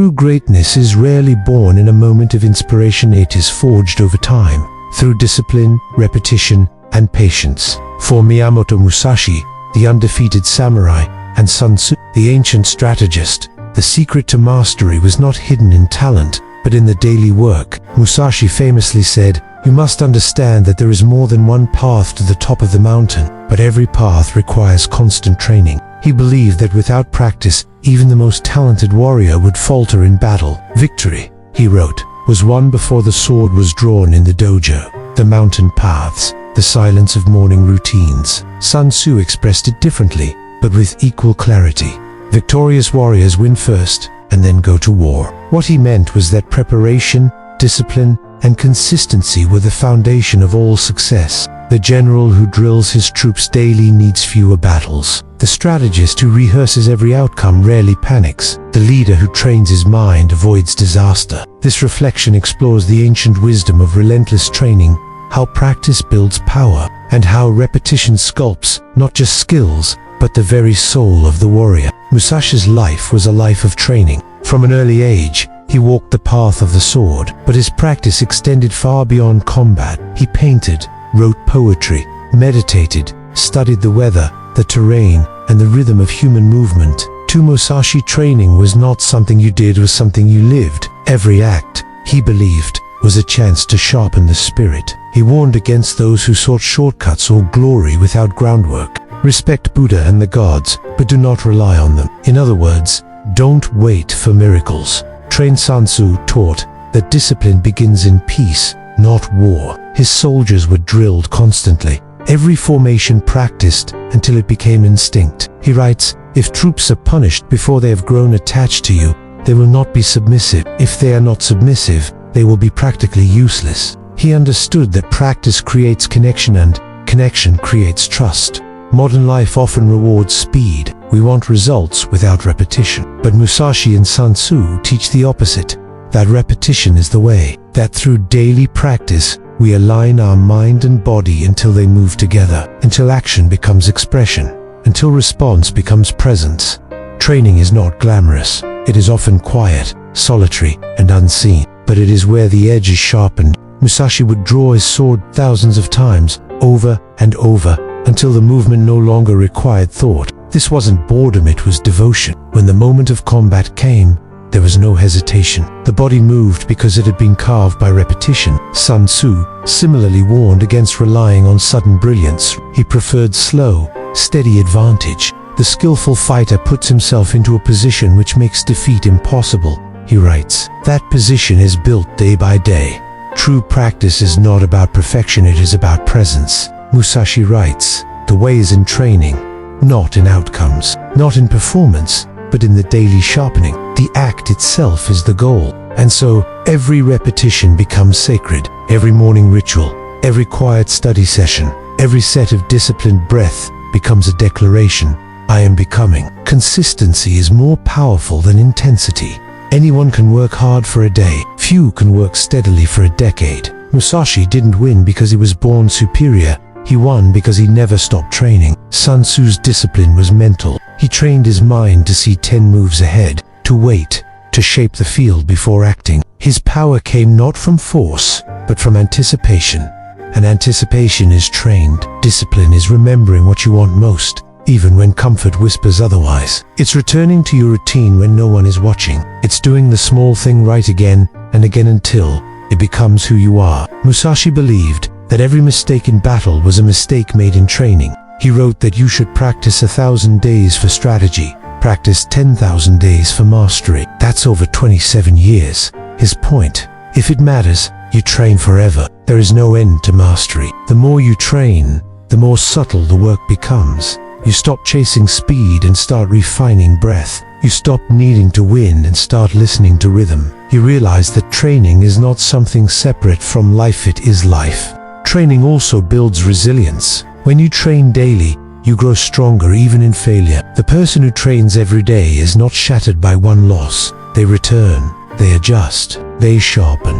True greatness is rarely born in a moment of inspiration. It is forged over time, through discipline, repetition, and patience. For Miyamoto Musashi, the undefeated samurai, and Sun Tzu, the ancient strategist, the secret to mastery was not hidden in talent, but in the daily work. Musashi famously said, "You must understand that there is more than one path to the top of the mountain, but every path requires constant training." He believed that without practice, even the most talented warrior would falter in battle. Victory, he wrote, was won before the sword was drawn in the dojo. The mountain paths, the silence of morning routines. Sun Tzu expressed it differently, but with equal clarity. Victorious warriors win first, and then go to war. What he meant was that preparation, discipline, and consistency were the foundation of all success. The general who drills his troops daily needs fewer battles. The strategist who rehearses every outcome rarely panics. The leader who trains his mind avoids disaster. This reflection explores the ancient wisdom of relentless training, how practice builds power, and how repetition sculpts not just skills, but the very soul of the warrior. Musashi's life was a life of training. From an early age, he walked the path of the sword, but his practice extended far beyond combat. He painted, wrote poetry, meditated, studied the weather, the terrain, and the rhythm of human movement. To Musashi, training was not something you did, it was something you lived. Every act, he believed, was a chance to sharpen the spirit. He warned against those who sought shortcuts or glory without groundwork. Respect Buddha and the gods, but do not rely on them. In other words, don't wait for miracles. Trained Sun Tzu taught that discipline begins in peace, not war. His soldiers were drilled constantly, every formation practiced until it became instinct. He writes, "If troops are punished before they have grown attached to you, they will not be submissive. If they are not submissive, they will be practically useless." He understood that practice creates connection and connection creates trust. Modern life often rewards speed. We want results without repetition. But Musashi and Sun Tzu teach the opposite, that repetition is the way, that through daily practice, we align our mind and body until they move together, until action becomes expression, until response becomes presence. Training is not glamorous. It is often quiet, solitary, and unseen, but it is where the edge is sharpened. Musashi would draw his sword thousands of times, over and over, until the movement no longer required thought. This wasn't boredom, it was devotion. When the moment of combat came, there was no hesitation. The body moved because it had been carved by repetition. Sun Tzu similarly warned against relying on sudden brilliance. He preferred slow, steady advantage. The skillful fighter puts himself into a position which makes defeat impossible. He writes, "That position is built day by day." True practice is not about perfection, it is about presence. Musashi writes, "The way is in training, not in outcomes, not in performance, but in the daily sharpening. The act itself is the goal." And so, every repetition becomes sacred. Every morning ritual, every quiet study session, every set of disciplined breath becomes a declaration, "I am becoming." Consistency is more powerful than intensity. Anyone can work hard for a day. Few can work steadily for a decade. Musashi didn't win because he was born superior. He won because he never stopped training. Sun Tzu's discipline was mental. He trained his mind to see 10 moves ahead, to wait, to shape the field before acting. His power came not from force, but from anticipation. And anticipation is trained. Discipline is remembering what you want most, even when comfort whispers otherwise. It's returning to your routine when no one is watching. It's doing the small thing right again and again until it becomes who you are. Musashi believed that every mistake in battle was a mistake made in training. He wrote that you should practice 1,000 days for strategy, practice 10,000 days for mastery. That's over 27 years. His point, if it matters, you train forever. There is no end to mastery. The more you train, the more subtle the work becomes. You stop chasing speed and start refining breath. You stop needing to win and start listening to rhythm. You realize that training is not something separate from life, it is life. Training also builds resilience. When you train daily, you grow stronger even in failure. The person who trains every day is not shattered by one loss. They return, they adjust, they sharpen.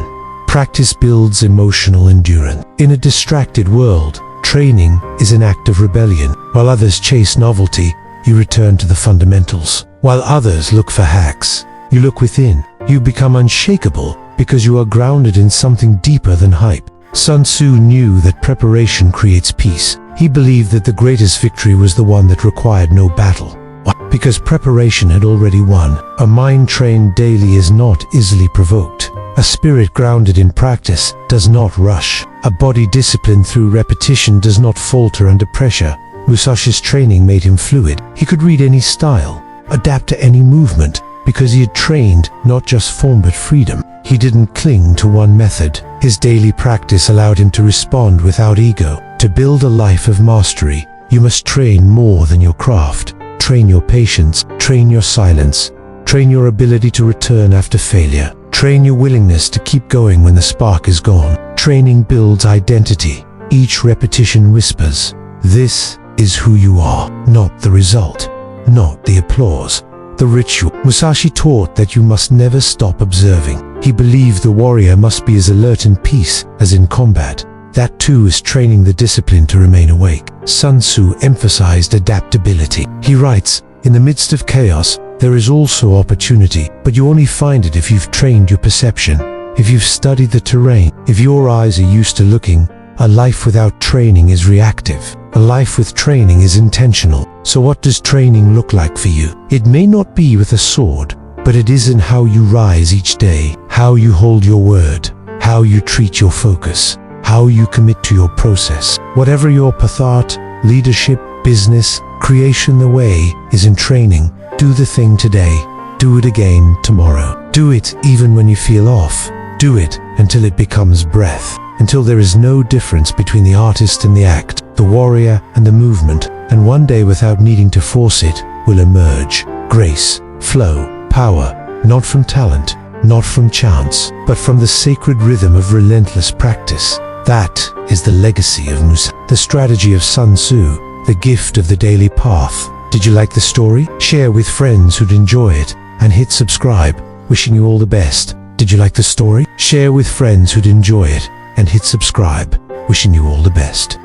Practice builds emotional endurance. In a distracted world, training is an act of rebellion. While others chase novelty, you return to the fundamentals. While others look for hacks, You look within. You become unshakable because you are grounded in something deeper than hype. Sun Tzu knew that preparation creates peace. He believed that the greatest victory was the one that required no battle. Because preparation had already won. A mind trained daily is not easily provoked. A spirit grounded in practice does not rush. A body disciplined through repetition does not falter under pressure. Musashi's training made him fluid. He could read any style, adapt to any movement, because he had trained not just form but freedom. He didn't cling to one method. His daily practice allowed him to respond without ego. To build a life of mastery, you must train more than your craft. Train your patience, train your silence, train your ability to return after failure, train your willingness to keep going when the spark is gone. Training builds identity. Each repetition whispers, "This is who you are," not the result, not the applause, the ritual. Musashi taught that you must never stop observing. He believed the warrior must be as alert in peace as in combat. That too is training the discipline to remain awake. Sun Tzu emphasized adaptability. He writes, "In the midst of chaos, there is also opportunity, but you only find it if you've trained your perception, if you've studied the terrain, if your eyes are used to looking. A life without training is reactive. A life with training is intentional." So what does training look like for you? It may not be with a sword, but it is in how you rise each day, how you hold your word, how you treat your focus, how you commit to your process. Whatever your path, art, leadership, business, creation, the way is in training. Do the thing today. Do it again tomorrow. Do it even when you feel off. Do it until it becomes breath, until there is no difference between the artist and the act, the warrior and the movement, and one day, without needing to force it, will emerge. Grace, flow, power, not from talent, not from chance, but from the sacred rhythm of relentless practice. That is the legacy of Musashi, the strategy of Sun Tzu, the gift of the daily path. Did you like the story? Share with friends who'd enjoy it, and hit subscribe. Wishing you all the best. Did you like the story? Share with friends who'd enjoy it, and hit subscribe. Wishing you all the best.